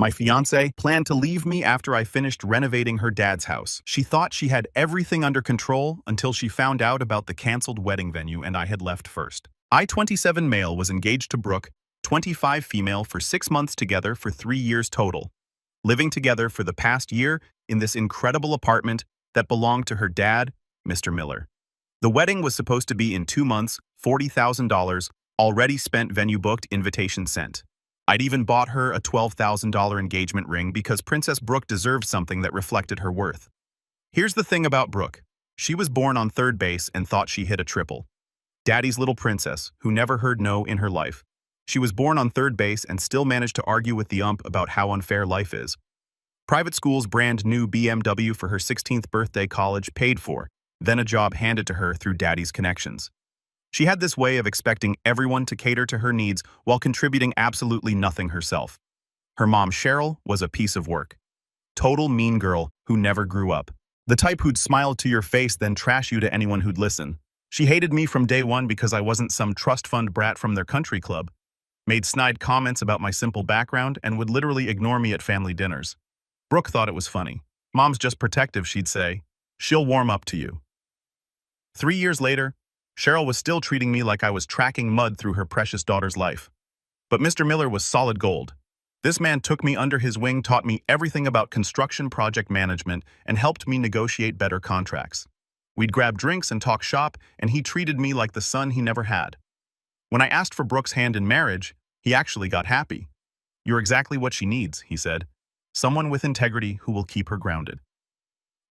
My fiancée planned to leave me after I finished renovating her dad's house. She thought she had everything under control until she found out about the canceled wedding venue and I had left first. I, 27 male, was engaged to Brooke, 25 female, for 6 months together for 3 years total, living together for the past year in this incredible apartment that belonged to her dad, Mr. Miller. The wedding was supposed to be in 2 months, $40,000, already spent, venue booked, invitation sent. I'd even bought her a $12,000 engagement ring because Princess Brooke deserved something that reflected her worth. Here's the thing about Brooke. She was born on third base and thought she hit a triple. Daddy's little princess, who never heard no in her life. She was born on third base and still managed to argue with the ump about how unfair life is. Private school's brand new BMW for her 16th birthday, college paid for, then a job handed to her through daddy's connections. She had this way of expecting everyone to cater to her needs while contributing absolutely nothing herself. Her mom, Cheryl, was a piece of work. Total mean girl who never grew up. The type who'd smile to your face then trash you to anyone who'd listen. She hated me from day one because I wasn't some trust fund brat from their country club, made snide comments about my simple background, and would literally ignore me at family dinners. Brooke thought it was funny. Mom's just protective, she'd say. She'll warm up to you. 3 years later, Cheryl was still treating me like I was tracking mud through her precious daughter's life. But Mr. Miller was solid gold. This man took me under his wing, taught me everything about construction project management, and helped me negotiate better contracts. We'd grab drinks and talk shop, and he treated me like the son he never had. When I asked for Brooke's hand in marriage, he actually got happy. You're exactly what she needs, he said. Someone with integrity who will keep her grounded.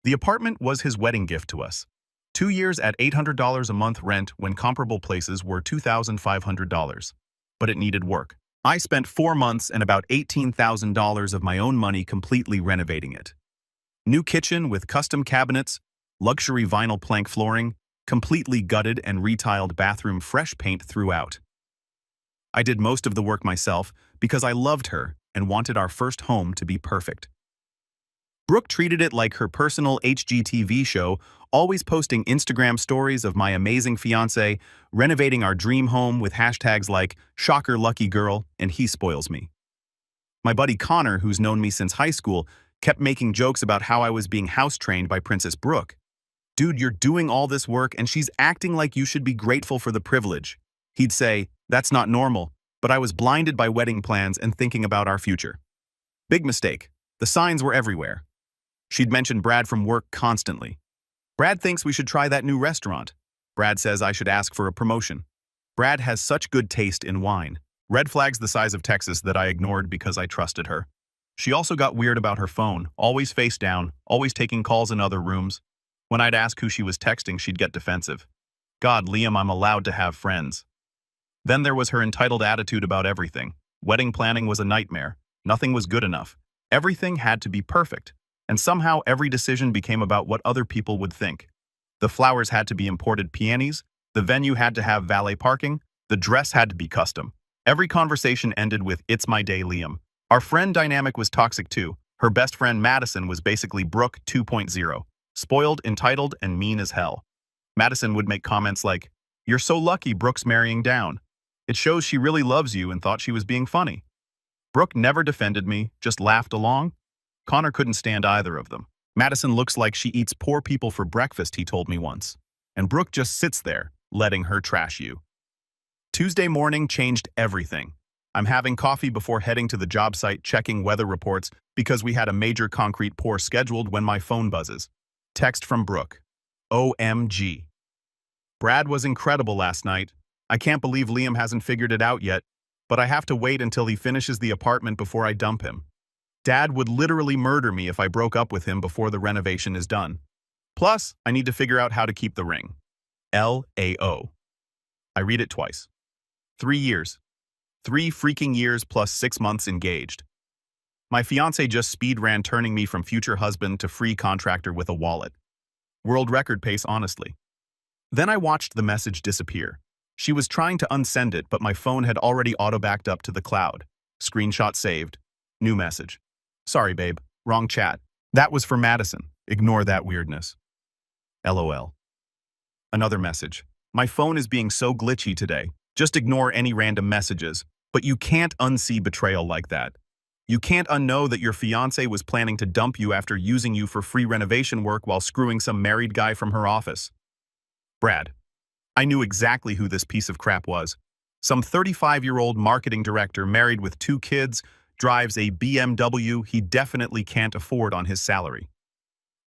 The apartment was his wedding gift to us. 2 years at $800 a month rent when comparable places were $2,500. But it needed work. I spent 4 months and about $18,000 of my own money completely renovating it. New kitchen with custom cabinets, luxury vinyl plank flooring, completely gutted and retiled bathroom, fresh paint throughout. I did most of the work myself because I loved her and wanted our first home to be perfect. Brooke treated it like her personal HGTV show, always posting Instagram stories of my amazing fiancé renovating our dream home with hashtags like "shocker lucky girl" and "he spoils me." My buddy Connor, who's known me since high school, kept making jokes about how I was being house-trained by Princess Brooke. Dude, you're doing all this work and she's acting like you should be grateful for the privilege. He'd say, that's not normal, but I was blinded by wedding plans and thinking about our future. Big mistake. The signs were everywhere. She'd mention Brad from work constantly. Brad thinks we should try that new restaurant. Brad says I should ask for a promotion. Brad has such good taste in wine. Red flags the size of Texas that I ignored because I trusted her. She also got weird about her phone, always face down, always taking calls in other rooms. When I'd ask who she was texting, she'd get defensive. God, Liam, I'm allowed to have friends. Then there was her entitled attitude about everything. Wedding planning was a nightmare. Nothing was good enough. Everything had to be perfect. And somehow every decision became about what other people would think. The flowers had to be imported peonies, the venue had to have valet parking, the dress had to be custom. Every conversation ended with, "It's my day, Liam." Our friend dynamic was toxic too. Her best friend Madison was basically Brooke 2.0. Spoiled, entitled, and mean as hell. Madison would make comments like, "You're so lucky Brooke's marrying down. It shows she really loves you," and thought she was being funny. Brooke never defended me, just laughed along. Connor couldn't stand either of them. Madison looks like she eats poor people for breakfast, he told me once. And Brooke just sits there, letting her trash you. Tuesday morning changed everything. I'm having coffee before heading to the job site, checking weather reports because we had a major concrete pour scheduled when my phone buzzes. Text from Brooke. OMG. Brad was incredible last night. I can't believe Liam hasn't figured it out yet, but I have to wait until he finishes the apartment before I dump him. Dad would literally murder me if I broke up with him before the renovation is done. Plus, I need to figure out how to keep the ring. LAO. I read it twice. 3 years. 3 freaking years plus 6 months engaged. My fiancé just speed ran, turning me from future husband to free contractor with a wallet. World record pace, honestly. Then I watched the message disappear. She was trying to unsend it, but my phone had already auto-backed up to the cloud. Screenshot saved. New message. Sorry, babe. Wrong chat. That was for Madison. Ignore that weirdness. LOL. Another message. My phone is being so glitchy today. Just ignore any random messages. But you can't unsee betrayal like that. You can't unknow that your fiancé was planning to dump you after using you for free renovation work while screwing some married guy from her office. Brad. I knew exactly who this piece of crap was. Some 35-year-old marketing director married with 2 kids, drives a BMW he definitely can't afford on his salary.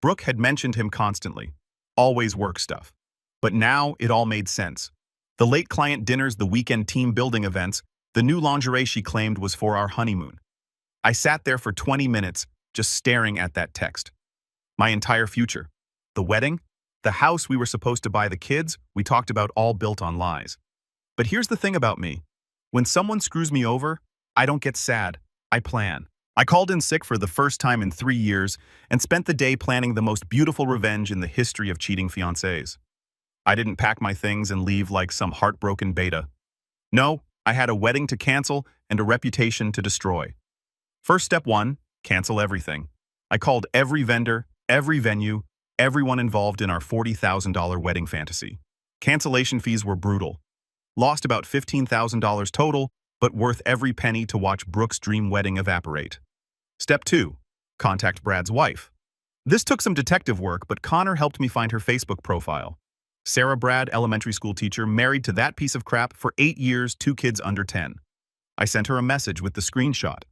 Brooke had mentioned him constantly. Always work stuff. But now it all made sense. The late client dinners, the weekend team building events, the new lingerie she claimed was for our honeymoon. I sat there for 20 minutes, just staring at that text. My entire future. The wedding, the house we were supposed to buy the kids, we talked about all built on lies. But here's the thing about me. When someone screws me over, I don't get sad. I plan. I called in sick for the first time in 3 years and spent the day planning the most beautiful revenge in the history of cheating fiancés. I didn't pack my things and leave like some heartbroken beta. No, I had a wedding to cancel and a reputation to destroy. First step 1, cancel everything. I called every vendor, every venue, everyone involved in our $40,000 wedding fantasy. Cancellation fees were brutal. Lost about $15,000 total, but worth every penny to watch Brooke's dream wedding evaporate. Step 2, contact Brad's wife. This took some detective work, but Connor helped me find her Facebook profile. Sarah Brad, elementary school teacher, married to that piece of crap for 8 years, 2 kids under 10. I sent her a message with the screenshot.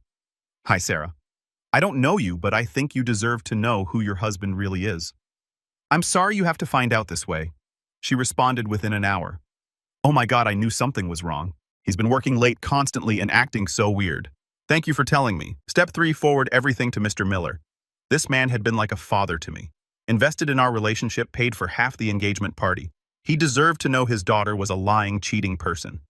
Hi, Sarah. I don't know you, but I think you deserve to know who your husband really is. I'm sorry you have to find out this way. She responded within an hour. Oh my God, I knew something was wrong. He's been working late constantly and acting so weird. Thank you for telling me. Step 3, forward everything to Mr. Miller. This man had been like a father to me. Invested in our relationship, paid for half the engagement party. He deserved to know his daughter was a lying, cheating person.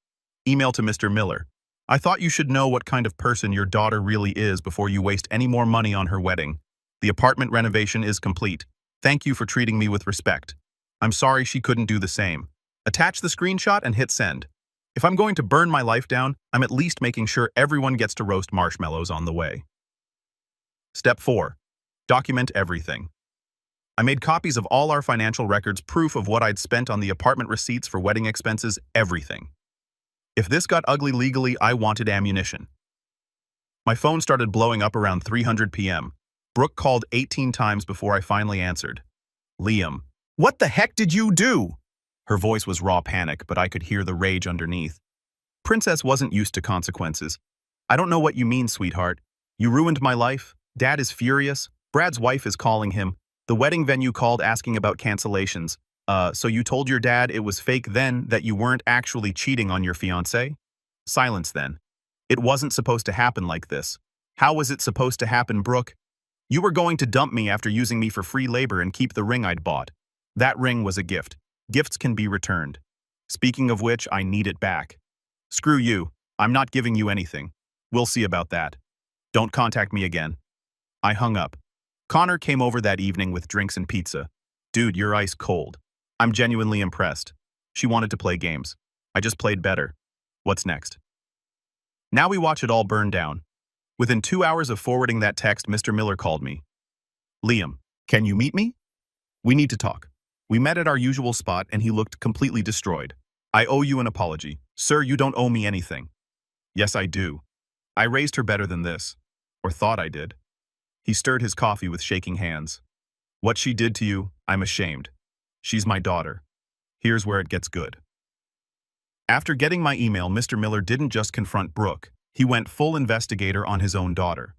Email to Mr. Miller. I thought you should know what kind of person your daughter really is before you waste any more money on her wedding. The apartment renovation is complete. Thank you for treating me with respect. I'm sorry she couldn't do the same. Attach the screenshot and hit send. If I'm going to burn my life down, I'm at least making sure everyone gets to roast marshmallows on the way. Step 4. Document everything. I made copies of all our financial records, proof of what I'd spent on the apartment receipts for wedding expenses, everything. If this got ugly legally, I wanted ammunition. My phone started blowing up around 3:00 p.m. Brooke called 18 times before I finally answered. Liam. What the heck did you do? Her voice was raw panic, but I could hear the rage underneath. Princess wasn't used to consequences. I don't know what you mean, sweetheart. You ruined my life. Dad is furious. Brad's wife is calling him. The wedding venue called asking about cancellations. So you told your dad it was fake then, that you weren't actually cheating on your fiancé? Silence then. It wasn't supposed to happen like this. How was it supposed to happen, Brooke? You were going to dump me after using me for free labor and keep the ring I'd bought. That ring was a gift. Gifts can be returned. Speaking of which, I need it back. Screw you. I'm not giving you anything. We'll see about that. Don't contact me again. I hung up. Connor came over that evening with drinks and pizza. Dude, you're ice cold. I'm genuinely impressed. She wanted to play games. I just played better. What's next? Now we watch it all burn down. Within 2 hours of forwarding that text, Mr. Miller called me. Liam, can you meet me? We need to talk. We met at our usual spot and he looked completely destroyed. I owe you an apology. Sir, you don't owe me anything. Yes, I do. I raised her better than this. Or thought I did. He stirred his coffee with shaking hands. What she did to you, I'm ashamed. She's my daughter. Here's where it gets good. After getting my email, Mr. Miller didn't just confront Brooke. He went full investigator on his own daughter.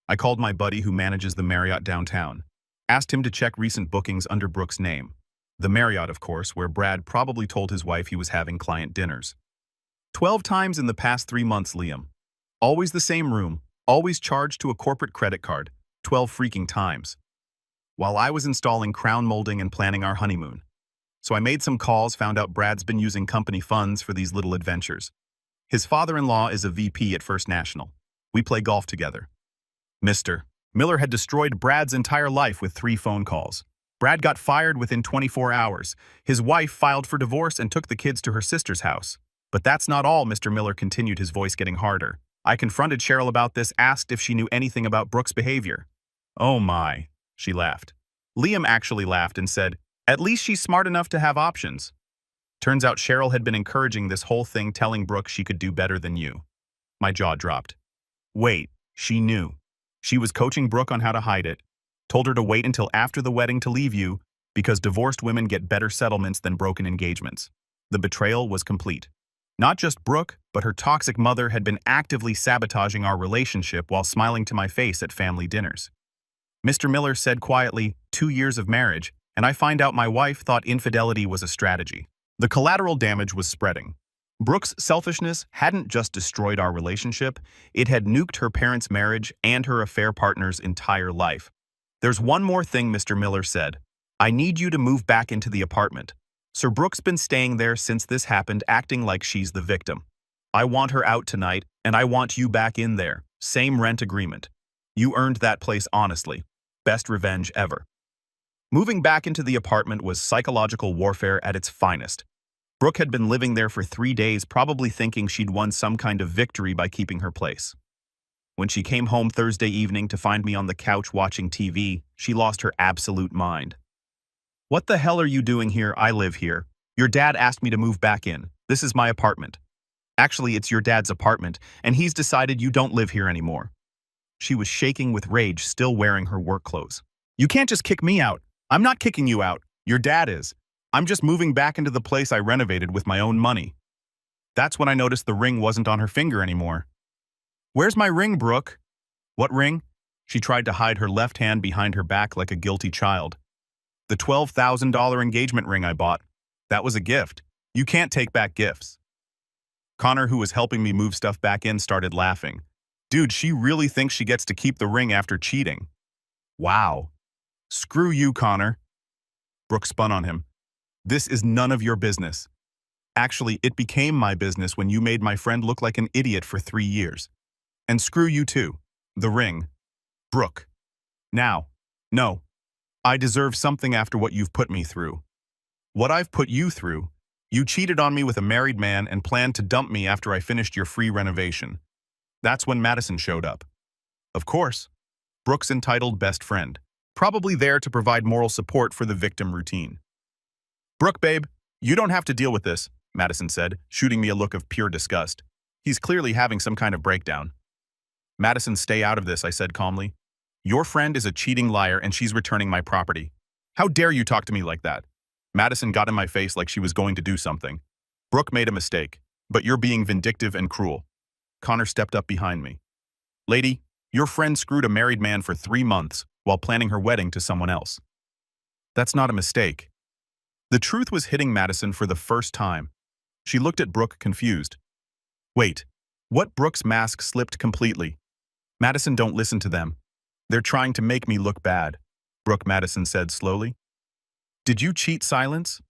I called my buddy who manages the Marriott downtown. Asked him to check recent bookings under Brooke's name. The Marriott, of course, where Brad probably told his wife he was having client dinners. 12 times in the past 3 months, Liam. Always the same room, always charged to a corporate credit card. 12 freaking times. While I was installing crown molding and planning our honeymoon. So I made some calls, found out Brad's been using company funds for these little adventures. His father-in-law is a VP at First National. We play golf together. Mr. Miller had destroyed Brad's entire life with 3 phone calls. Brad got fired within 24 hours. His wife filed for divorce and took the kids to her sister's house. But that's not all, Mr. Miller continued, his voice getting harder. I confronted Cheryl about this, asked if she knew anything about Brooke's behavior. Oh my, she laughed. Liam actually laughed and said, at least she's smart enough to have options. Turns out Cheryl had been encouraging this whole thing, telling Brooke she could do better than you. My jaw dropped. Wait, She knew. She was coaching Brooke on how to hide it, told her to wait until after the wedding to leave you because divorced women get better settlements than broken engagements. The betrayal was complete. Not just Brooke, but her toxic mother had been actively sabotaging our relationship while smiling to my face at family dinners. Mr. Miller said quietly, 2 years of marriage, and I find out my wife thought infidelity was a strategy. The collateral damage was spreading. Brooke's selfishness hadn't just destroyed our relationship, it had nuked her parents' marriage and her affair partner's entire life. There's one more thing, Mr. Miller said. I need you to move back into the apartment. Sir Brooke's been staying there since this happened, acting like she's the victim. I want her out tonight, and I want you back in there. Same rent agreement. You earned that place honestly. Best revenge ever. Moving back into the apartment was psychological warfare at its finest. Brooke had been living there for 3 days, probably thinking she'd won some kind of victory by keeping her place. When she came home Thursday evening to find me on the couch watching TV, she lost her absolute mind. What the hell are you doing here? I live here. Your dad asked me to move back in. This is my apartment. Actually, it's your dad's apartment, and he's decided you don't live here anymore. She was shaking with rage, still wearing her work clothes. You can't just kick me out. I'm not kicking you out. Your dad is. I'm just moving back into the place I renovated with my own money. That's when I noticed the ring wasn't on her finger anymore. Where's my ring, Brooke? What ring? She tried to hide her left hand behind her back like a guilty child. The $12,000 engagement ring I bought. That was a gift. You can't take back gifts. Connor, who was helping me move stuff back in, started laughing. Dude, she really thinks she gets to keep the ring after cheating. Wow. Screw you, Connor. Brooke spun on him. This is none of your business. Actually, it became my business when you made my friend look like an idiot for 3 years. And screw you too. The ring. Brooke. Now. No. I deserve something after what you've put me through. What I've put you through? You cheated on me with a married man and planned to dump me after I finished your free renovation. That's when Madison showed up. Of course. Brooke's entitled best friend. Probably there to provide moral support for the victim routine. Brooke, babe, you don't have to deal with this, Madison said, shooting me a look of pure disgust. He's clearly having some kind of breakdown. Madison, stay out of this, I said calmly. Your friend is a cheating liar and she's returning my property. How dare you talk to me like that? Madison got in my face like she was going to do something. Brooke made a mistake, but you're being vindictive and cruel. Connor stepped up behind me. Lady, your friend screwed a married man for 3 months while planning her wedding to someone else. That's not a mistake. The truth was hitting Madison for the first time. She looked at Brooke confused. Wait, what? Brooke's mask slipped completely. Madison, don't listen to them. They're trying to make me look bad, Brooke, Madison said slowly. Did you cheat? Silence?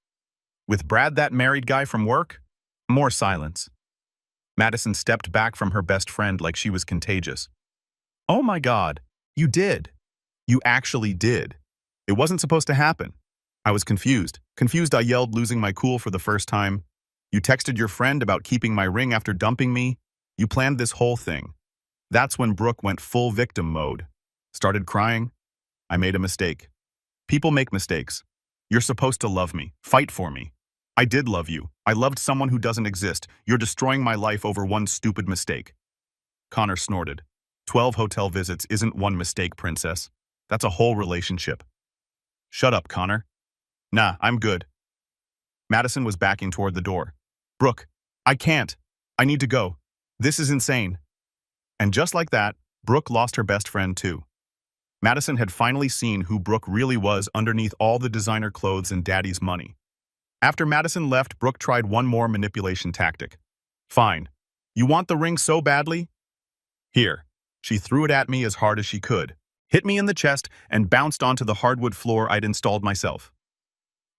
With Brad, that married guy from work? More silence. Madison stepped back from her best friend like she was contagious. Oh my God, you did. You actually did. It wasn't supposed to happen. I was confused. Confused, I yelled, losing my cool for the first time. You texted your friend about keeping my ring after dumping me. You planned this whole thing. That's when Brooke went full victim mode. Started crying. I made a mistake. People make mistakes. You're supposed to love me, fight for me. I did love you. I loved someone who doesn't exist. You're destroying my life over one stupid mistake. Connor snorted. 12 hotel visits isn't one mistake, princess. That's a whole relationship. Shut up, Connor. Nah, I'm good. Madison was backing toward the door. Brooke, I can't. I need to go. This is insane. And just like that, Brooke lost her best friend too. Madison had finally seen who Brooke really was underneath all the designer clothes and daddy's money. After Madison left, Brooke tried one more manipulation tactic. Fine. You want the ring so badly? Here. She threw it at me as hard as she could, hit me in the chest, and bounced onto the hardwood floor I'd installed myself.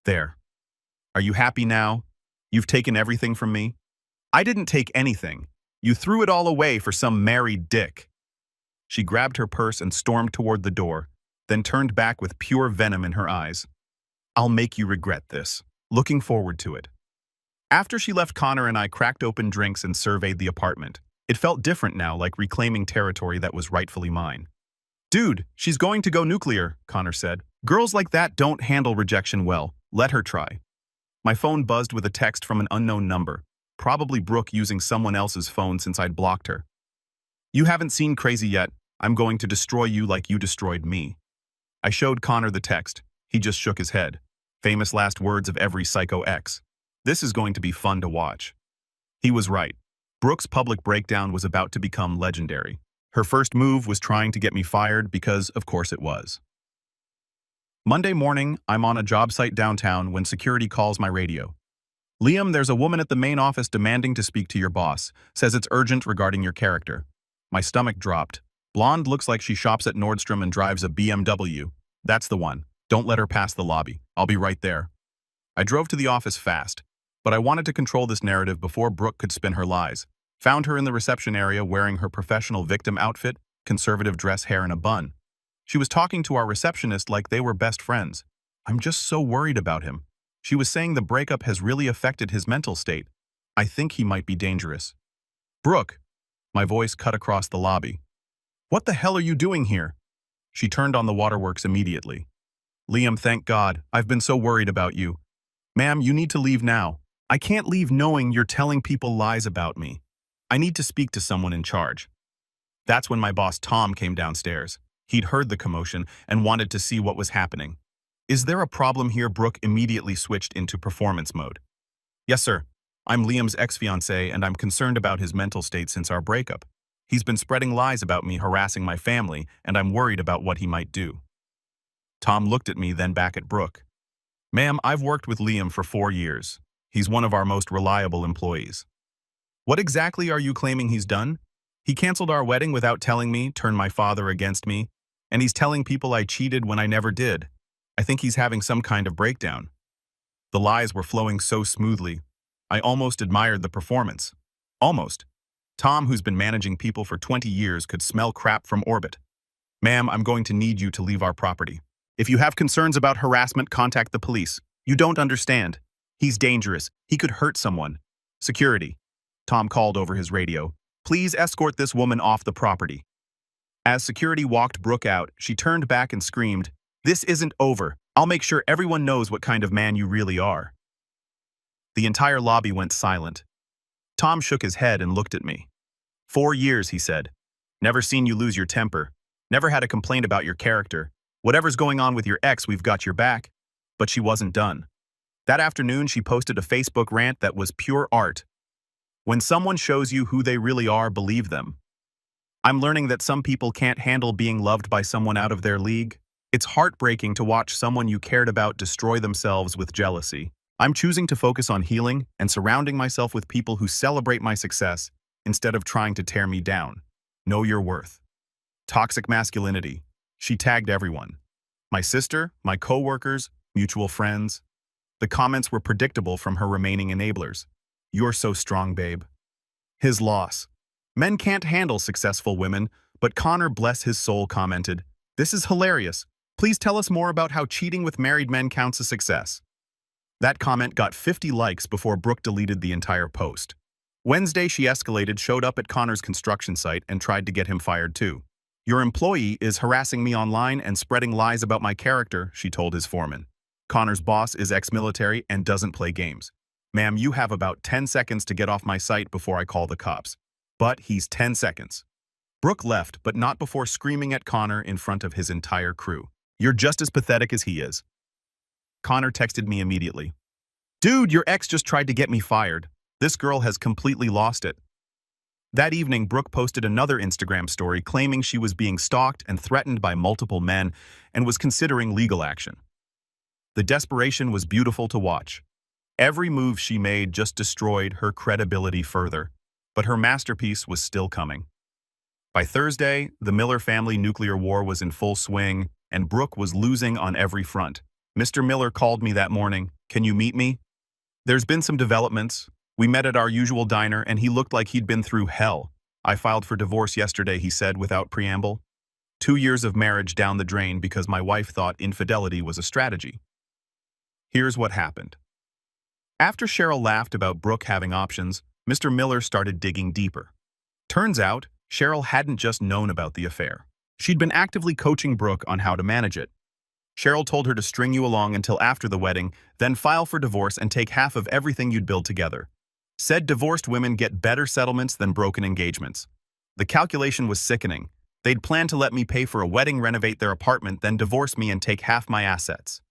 There. Are you happy now? You've taken everything from me? I didn't take anything. You threw it all away for some married dick. She grabbed her purse and stormed toward the door, then turned back with pure venom in her eyes. I'll make you regret this. Looking forward to it. After she left, Connor and I cracked open drinks and surveyed the apartment. It felt different now, like reclaiming territory that was rightfully mine. Dude, she's going to go nuclear, Connor said. Girls like that don't handle rejection well. Let her try. My phone buzzed with a text from an unknown number, probably Brooke using someone else's phone since I'd blocked her. You haven't seen crazy yet. I'm going to destroy you like you destroyed me. I showed Connor the text. He just shook his head. Famous last words of every psycho ex. This is going to be fun to watch. He was right. Brooke's public breakdown was about to become legendary. Her first move was trying to get me fired because, of course, it was. Monday morning, I'm on a job site downtown when security calls my radio. Liam, there's a woman at the main office demanding to speak to your boss. Says it's urgent regarding your character. My stomach dropped. Blonde, looks like she shops at Nordstrom and drives a BMW. That's the one. Don't let her pass the lobby. I'll be right there. I drove to the office fast, but I wanted to control this narrative before Brooke could spin her lies. Found her in the reception area wearing her professional victim outfit, conservative dress hair and a bun. She was talking to our receptionist like they were best friends. I'm just so worried about him. She was saying the breakup has really affected his mental state. I think he might be dangerous. Brooke! My voice cut across the lobby. What the hell are you doing here? She turned on the waterworks immediately. Liam, thank God. I've been so worried about you. Ma'am, you need to leave now. I can't leave knowing you're telling people lies about me. I need to speak to someone in charge. That's when my boss Tom came downstairs. He'd heard the commotion and wanted to see what was happening. Is there a problem here? Brooke immediately switched into performance mode. Yes, sir. I'm Liam's ex-fiancée and I'm concerned about his mental state since our breakup. He's been spreading lies about me, harassing my family, and I'm worried about what he might do. Tom looked at me, then back at Brooke. Ma'am, I've worked with Liam for 4 years. He's one of our most reliable employees. What exactly are you claiming he's done? He canceled our wedding without telling me, turned my father against me, and he's telling people I cheated when I never did. I think he's having some kind of breakdown. The lies were flowing so smoothly. I almost admired the performance. Almost. Tom, who's been managing people for 20 years, could smell crap from orbit. Ma'am, I'm going to need you to leave our property. If you have concerns about harassment, contact the police. You don't understand. He's dangerous. He could hurt someone. Security. Tom called over his radio. Please escort this woman off the property. As security walked Brooke out, she turned back and screamed, This isn't over. I'll make sure everyone knows what kind of man you really are. The entire lobby went silent. Tom shook his head and looked at me. 4 years, he said. Never seen you lose your temper. Never had a complaint about your character. Whatever's going on with your ex, we've got your back. But she wasn't done. That afternoon, she posted a Facebook rant that was pure art. When someone shows you who they really are, believe them. I'm learning that some people can't handle being loved by someone out of their league. It's heartbreaking to watch someone you cared about destroy themselves with jealousy. I'm choosing to focus on healing and surrounding myself with people who celebrate my success instead of trying to tear me down. Know your worth. Toxic masculinity. She tagged everyone. My sister, my coworkers, mutual friends. The comments were predictable from her remaining enablers. You're so strong, babe. His loss. Men can't handle successful women, but Connor, bless his soul, commented, This is hilarious. Please tell us more about how cheating with married men counts as success. That comment got 50 likes before Brooke deleted the entire post. Wednesday, she escalated, showed up at Connor's construction site and tried to get him fired too. Your employee is harassing me online and spreading lies about my character, she told his foreman. Connor's boss is ex-military and doesn't play games. Ma'am, you have about 10 seconds to get off my site before I call the cops. But he's 10 seconds. Brooke left, but not before screaming at Connor in front of his entire crew. You're just as pathetic as he is. Connor texted me immediately. Dude, your ex just tried to get me fired. This girl has completely lost it. That evening, Brooke posted another Instagram story claiming she was being stalked and threatened by multiple men and was considering legal action. The desperation was beautiful to watch. Every move she made just destroyed her credibility further, but her masterpiece was still coming. By Thursday, the Miller family nuclear war was in full swing, and Brooke was losing on every front. Mr. Miller called me that morning. Can you meet me? There's been some developments. We met at our usual diner, and he looked like he'd been through hell. I filed for divorce yesterday, he said without preamble. 2 years of marriage down the drain because my wife thought infidelity was a strategy. Here's what happened. After Cheryl laughed about Brooke having options, Mr. Miller started digging deeper. Turns out, Cheryl hadn't just known about the affair. She'd been actively coaching Brooke on how to manage it. Cheryl told her to string you along until after the wedding, then file for divorce and take half of everything you'd build together. Said divorced women get better settlements than broken engagements. The calculation was sickening. They'd planned to let me pay for a wedding, renovate their apartment, then divorce me and take half my assets.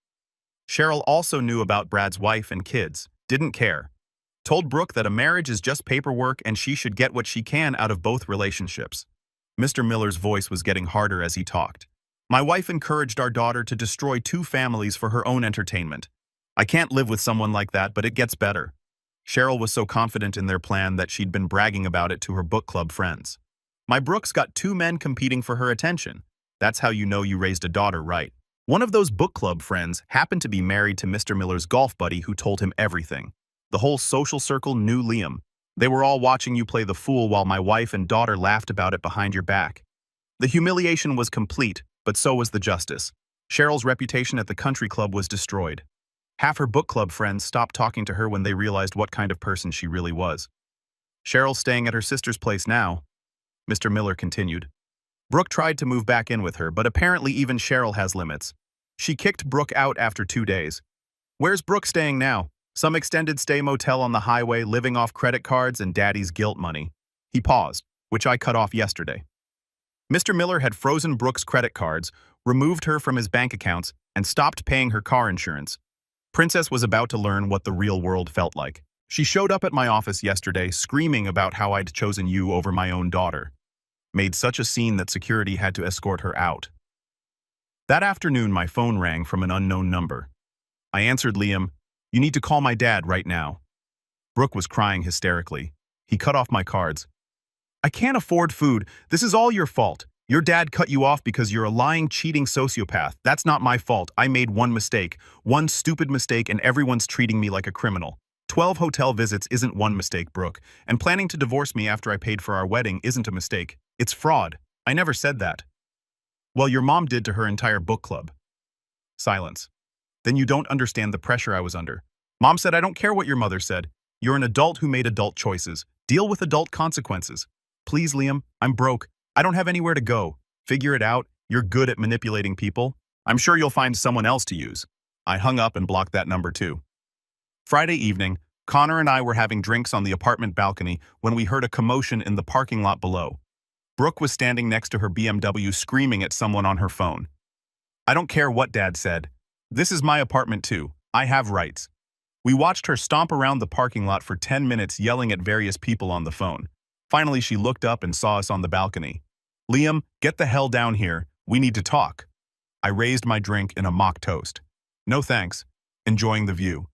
Cheryl also knew about Brad's wife and kids, didn't care. Told Brooke that a marriage is just paperwork and she should get what she can out of both relationships. Mr. Miller's voice was getting harder as he talked. My wife encouraged our daughter to destroy 2 families for her own entertainment. I can't live with someone like that, but it gets better. Cheryl was so confident in their plan that she'd been bragging about it to her book club friends. My Brooke's got 2 men competing for her attention. That's how you know you raised a daughter right. One of those book club friends happened to be married to Mr. Miller's golf buddy who told him everything. The whole social circle knew Liam. They were all watching you play the fool while my wife and daughter laughed about it behind your back. The humiliation was complete, but so was the justice. Cheryl's reputation at the country club was destroyed. Half her book club friends stopped talking to her when they realized what kind of person she really was. Cheryl's staying at her sister's place now, Mr. Miller continued. Brooke tried to move back in with her, but apparently even Cheryl has limits. She kicked Brooke out after 2 days. Where's Brooke staying now? Some extended stay motel on the highway, living off credit cards and daddy's guilt money. He paused, which I cut off yesterday. Mr. Miller had frozen Brooke's credit cards, removed her from his bank accounts, and stopped paying her car insurance. Princess was about to learn what the real world felt like. She showed up at my office yesterday, screaming about how I'd chosen you over my own daughter. Made such a scene that security had to escort her out. That afternoon, my phone rang from an unknown number. I answered. Liam, you need to call my dad right now. Brooke was crying hysterically. He cut off my cards. I can't afford food. This is all your fault. Your dad cut you off because you're a lying, cheating sociopath. That's not my fault. I made one mistake, one stupid mistake, and everyone's treating me like a criminal. 12 hotel visits isn't one mistake, Brooke, and planning to divorce me after I paid for our wedding isn't a mistake. It's fraud. I never said that. Well, your mom did to her entire book club. Silence. Then you don't understand the pressure I was under. Mom said, I don't care what your mother said. You're an adult who made adult choices. Deal with adult consequences. Please, Liam, I'm broke. I don't have anywhere to go. Figure it out. You're good at manipulating people. I'm sure you'll find someone else to use. I hung up and blocked that number too. Friday evening, Connor and I were having drinks on the apartment balcony when we heard a commotion in the parking lot below. Brooke was standing next to her BMW screaming at someone on her phone. I don't care what Dad said. This is my apartment too. I have rights. We watched her stomp around the parking lot for 10 minutes yelling at various people on the phone. Finally, she looked up and saw us on the balcony. Liam, get the hell down here. We need to talk. I raised my drink in a mock toast. No thanks. Enjoying the view.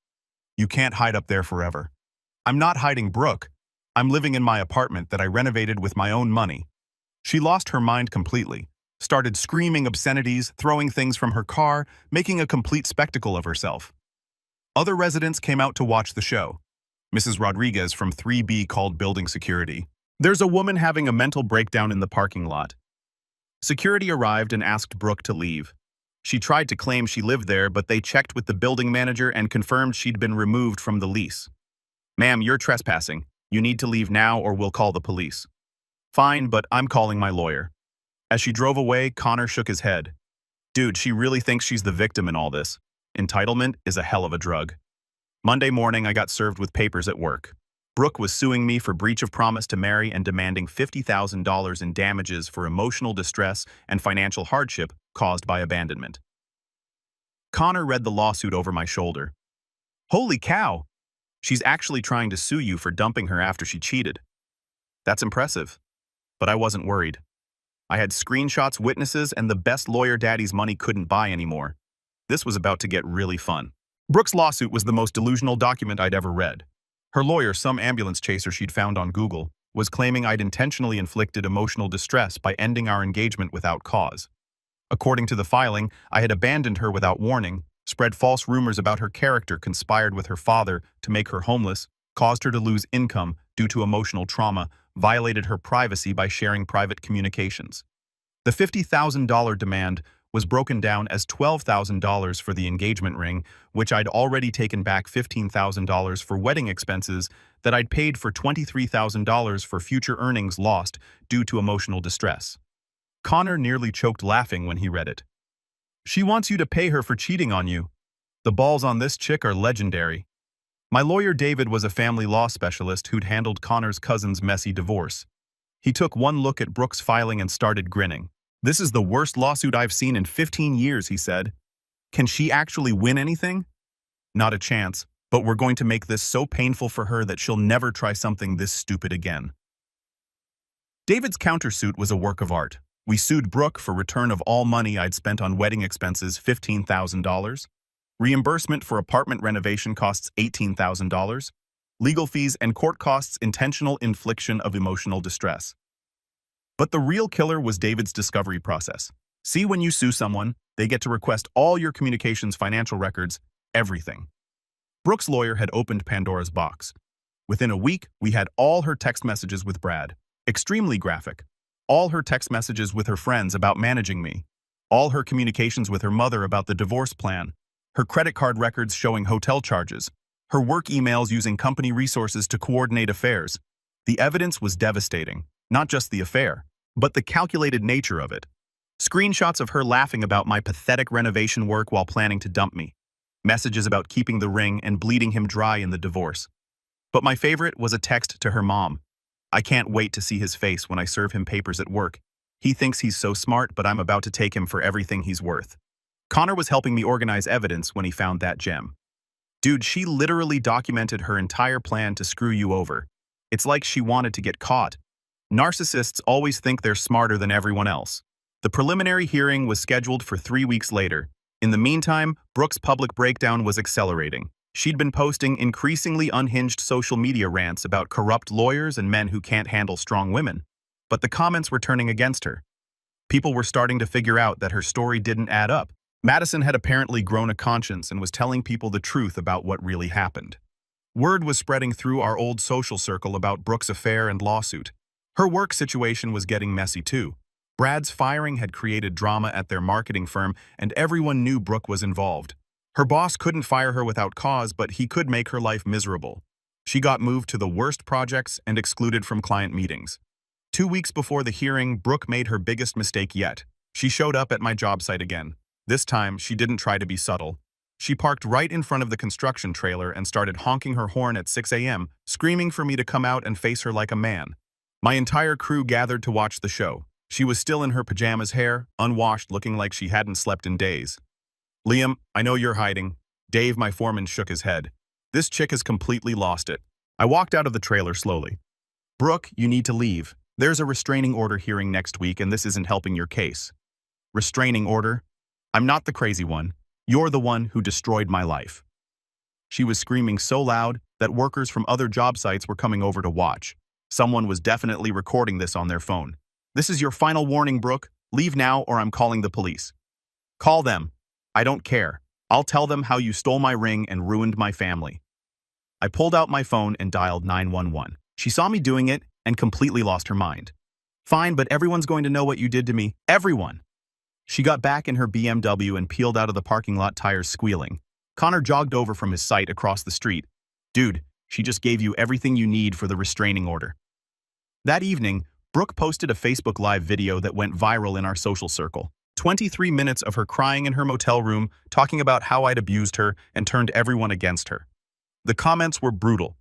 You can't hide up there forever. I'm not hiding, Brooke. I'm living in my apartment that I renovated with my own money. She lost her mind completely, started screaming obscenities, throwing things from her car, making a complete spectacle of herself. Other residents came out to watch the show. Mrs. Rodriguez from 3B called building security. There's a woman having a mental breakdown in the parking lot. Security arrived and asked Brooke to leave. She tried to claim she lived there, but they checked with the building manager and confirmed she'd been removed from the lease. Ma'am, you're trespassing. You need to leave now or we'll call the police. Fine, but I'm calling my lawyer. As she drove away, Connor shook his head. Dude, she really thinks she's the victim in all this. Entitlement is a hell of a drug. Monday morning, I got served with papers at work. Brooke was suing me for breach of promise to marry and demanding $50,000 in damages for emotional distress and financial hardship caused by abandonment. Connor read the lawsuit over my shoulder. Holy cow! She's actually trying to sue you for dumping her after she cheated. That's impressive. But I wasn't worried. I had screenshots, witnesses, and the best lawyer Daddy's money couldn't buy anymore. This was about to get really fun. Brooke's lawsuit was the most delusional document I'd ever read. Her lawyer, some ambulance chaser she'd found on Google, was claiming I'd intentionally inflicted emotional distress by ending our engagement without cause. According to the filing, I had abandoned her without warning, spread false rumors about her character, conspired with her father to make her homeless, caused her to lose income due to emotional trauma, violated her privacy by sharing private communications. The $50,000 demand was broken down as $12,000 for the engagement ring, which I'd already taken back $15,000 for wedding expenses that I'd paid for $23,000 for future earnings lost due to emotional distress. Connor nearly choked laughing when he read it. She wants you to pay her for cheating on you. The balls on this chick are legendary. My lawyer David was a family law specialist who'd handled Connor's cousin's messy divorce. He took one look at Brooke's filing and started grinning. "This is the worst lawsuit I've seen in 15 years, he said. "Can she actually win anything?" "Not a chance, but we're going to make this so painful for her that she'll never try something this stupid again." David's countersuit was a work of art. We sued Brooke for return of all money I'd spent on wedding expenses, $15,000. Reimbursement for apartment renovation costs, $18,000. Legal fees and court costs, intentional infliction of emotional distress. But the real killer was David's discovery process. See, when you sue someone, they get to request all your communications, financial records, everything. Brooke's lawyer had opened Pandora's box. Within a week, we had all her text messages with Brad. Extremely graphic. All her text messages with her friends about managing me. All her communications with her mother about the divorce plan. Her credit card records showing hotel charges. Her work emails using company resources to coordinate affairs. The evidence was devastating. Not just the affair, but the calculated nature of it. Screenshots of her laughing about my pathetic renovation work while planning to dump me. Messages about keeping the ring and bleeding him dry in the divorce. But my favorite was a text to her mom. "I can't wait to see his face when I serve him papers at work. He thinks he's so smart, but I'm about to take him for everything he's worth." Connor was helping me organize evidence when he found that gem. "Dude, she literally documented her entire plan to screw you over. It's like she wanted to get caught. Narcissists always think they're smarter than everyone else." The preliminary hearing was scheduled for 3 weeks later. In the meantime, Brooke's public breakdown was accelerating. She'd been posting increasingly unhinged social media rants about corrupt lawyers and men who can't handle strong women. But the comments were turning against her. People were starting to figure out that her story didn't add up. Madison had apparently grown a conscience and was telling people the truth about what really happened. Word was spreading through our old social circle about Brooke's affair and lawsuit. Her work situation was getting messy too. Brad's firing had created drama at their marketing firm, and everyone knew Brooke was involved. Her boss couldn't fire her without cause, but he could make her life miserable. She got moved to the worst projects and excluded from client meetings. 2 weeks before the hearing, Brooke made her biggest mistake yet. She showed up at my job site again. This time, she didn't try to be subtle. She parked right in front of the construction trailer and started honking her horn at 6 a.m., screaming for me to come out and face her like a man. My entire crew gathered to watch the show. She was still in her pajamas, hair unwashed, looking like she hadn't slept in days. "Liam, I know you're hiding." Dave, my foreman, shook his head. "This chick has completely lost it." I walked out of the trailer slowly. "Brooke, you need to leave. There's a restraining order hearing next week, and this isn't helping your case." "Restraining order? I'm not the crazy one. You're the one who destroyed my life." She was screaming so loud that workers from other job sites were coming over to watch. Someone was definitely recording this on their phone. "This is your final warning, Brooke. Leave now or I'm calling the police." "Call them. I don't care. I'll tell them how you stole my ring and ruined my family." I pulled out my phone and dialed 911. She saw me doing it and completely lost her mind. "Fine, but everyone's going to know what you did to me. Everyone." She got back in her BMW and peeled out of the parking lot, tires squealing. Connor jogged over from his site across the street. "Dude, she just gave you everything you need for the restraining order." That evening, Brooke posted a Facebook Live video that went viral in our social circle. 23 minutes of her crying in her motel room, talking about how I'd abused her and turned everyone against her. The comments were brutal.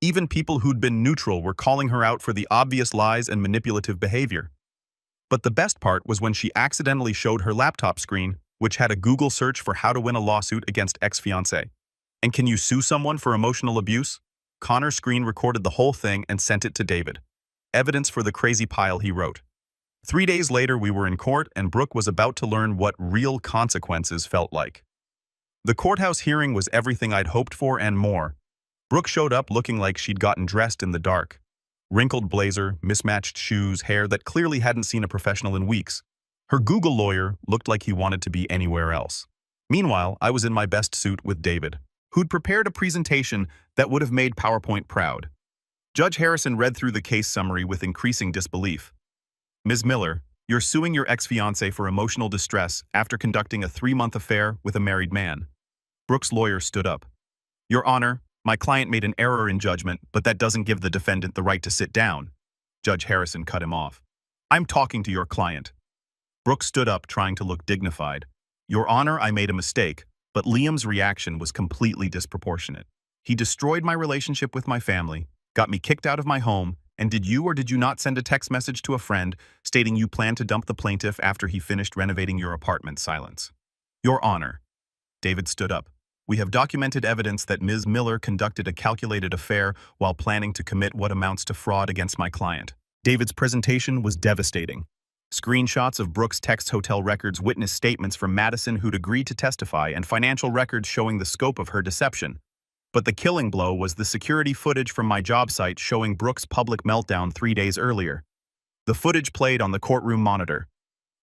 Even people who'd been neutral were calling her out for the obvious lies and manipulative behavior. But the best part was when she accidentally showed her laptop screen, which had a Google search for how to win a lawsuit against ex-fiancé. And can you sue someone for emotional abuse? Connor's screen recorded the whole thing and sent it to David. Evidence for the crazy pile, he wrote. 3 days later, we were in court, and Brooke was about to learn what real consequences felt like. The courthouse hearing was everything I'd hoped for and more. Brooke showed up looking like she'd gotten dressed in the dark. Wrinkled blazer, mismatched shoes, hair that clearly hadn't seen a professional in weeks. Her Google lawyer looked like he wanted to be anywhere else. Meanwhile, I was in my best suit with David, who'd prepared a presentation that would have made PowerPoint proud. Judge Harrison read through the case summary with increasing disbelief. "Ms. Miller, you're suing your ex-fiancé for emotional distress after conducting a 3-month affair with a married man." Brooke's lawyer stood up. "Your Honor, my client made an error in judgment, but that doesn't give the defendant the right to sit down." Judge Harrison cut him off. "I'm talking to your client." Brooke stood up, trying to look dignified. "Your Honor, I made a mistake," but Liam's reaction was completely disproportionate. He destroyed my relationship with my family, got me kicked out of my home, And did you or did you not send a text message to a friend stating you plan to dump the plaintiff after he finished renovating your apartment? Silence. Your Honor. David stood up. We have documented evidence that Ms. Miller conducted a calculated affair while planning to commit what amounts to fraud against my client. David's presentation was devastating. Screenshots of Brooks' text hotel records witness statements from Madison who'd agreed to testify and financial records showing the scope of her deception. But the killing blow was the security footage from my job site showing Brooks' public meltdown 3 days earlier. The footage played on the courtroom monitor.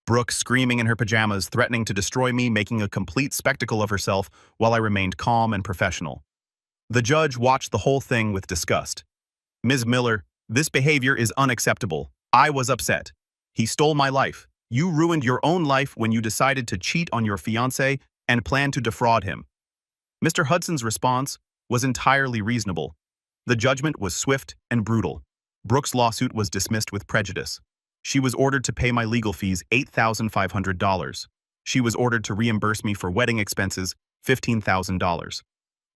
Brooks screaming in her pajamas, threatening to destroy me, making a complete spectacle of herself while I remained calm and professional. The judge watched the whole thing with disgust. Ms. Miller, this behavior is unacceptable. I was upset. He stole my life. You ruined your own life when you decided to cheat on your fiancé and planned to defraud him. Mr. Hudson's response was entirely reasonable. The judgment was swift and brutal. Brooks' lawsuit was dismissed with prejudice. She was ordered to pay my legal fees $8,500. She was ordered to reimburse me for wedding expenses $15,000.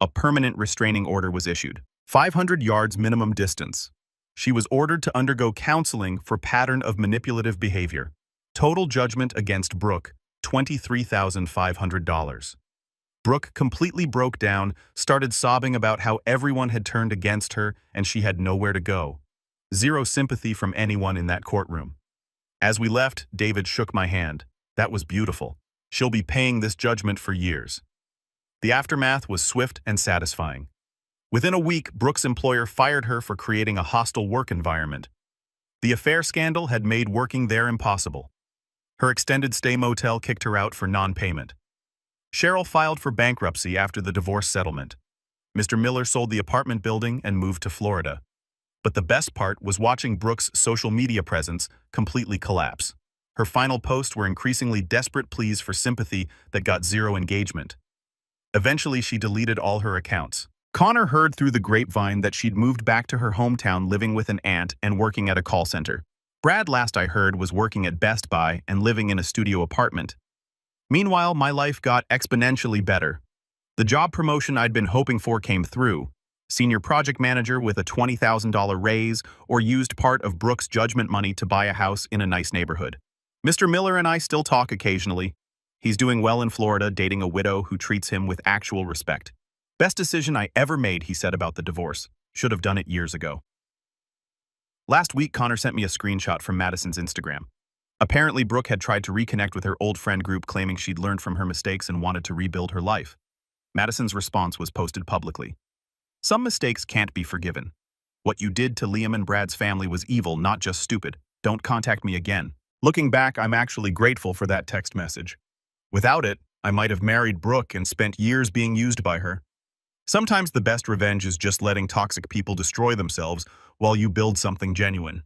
A permanent restraining order was issued. 500 yards minimum distance. She was ordered to undergo counseling for pattern of manipulative behavior. Total judgment against Brooke, $23,500. Brooke completely broke down, started sobbing about how everyone had turned against her and she had nowhere to go. Zero sympathy from anyone in that courtroom. As we left, David shook my hand. That was beautiful. She'll be paying this judgment for years. The aftermath was swift and satisfying. Within a week, Brooks' employer fired her for creating a hostile work environment. The affair scandal had made working there impossible. Her extended stay motel kicked her out for non-payment. Cheryl filed for bankruptcy after the divorce settlement. Mr. Miller sold the apartment building and moved to Florida. But the best part was watching Brooks' social media presence completely collapse. Her final posts were increasingly desperate pleas for sympathy that got zero engagement. Eventually, she deleted all her accounts. Connor heard through the grapevine that she'd moved back to her hometown living with an aunt and working at a call center. Brad, last I heard, was working at Best Buy and living in a studio apartment. Meanwhile, my life got exponentially better. The job promotion I'd been hoping for came through. Senior project manager with a $20,000 raise, or used part of Brooks' judgment money to buy a house in a nice neighborhood. Mr. Miller and I still talk occasionally. He's doing well in Florida, dating a widow who treats him with actual respect. Best decision I ever made, he said about the divorce. Should have done it years ago. Last week, Connor sent me a screenshot from Madison's Instagram. Apparently, Brooke had tried to reconnect with her old friend group, claiming she'd learned from her mistakes and wanted to rebuild her life. Madison's response was posted publicly. Some mistakes can't be forgiven. What you did to Liam and Brad's family was evil, not just stupid. Don't contact me again. Looking back, I'm actually grateful for that text message. Without it, I might have married Brooke and spent years being used by her. Sometimes the best revenge is just letting toxic people destroy themselves while you build something genuine.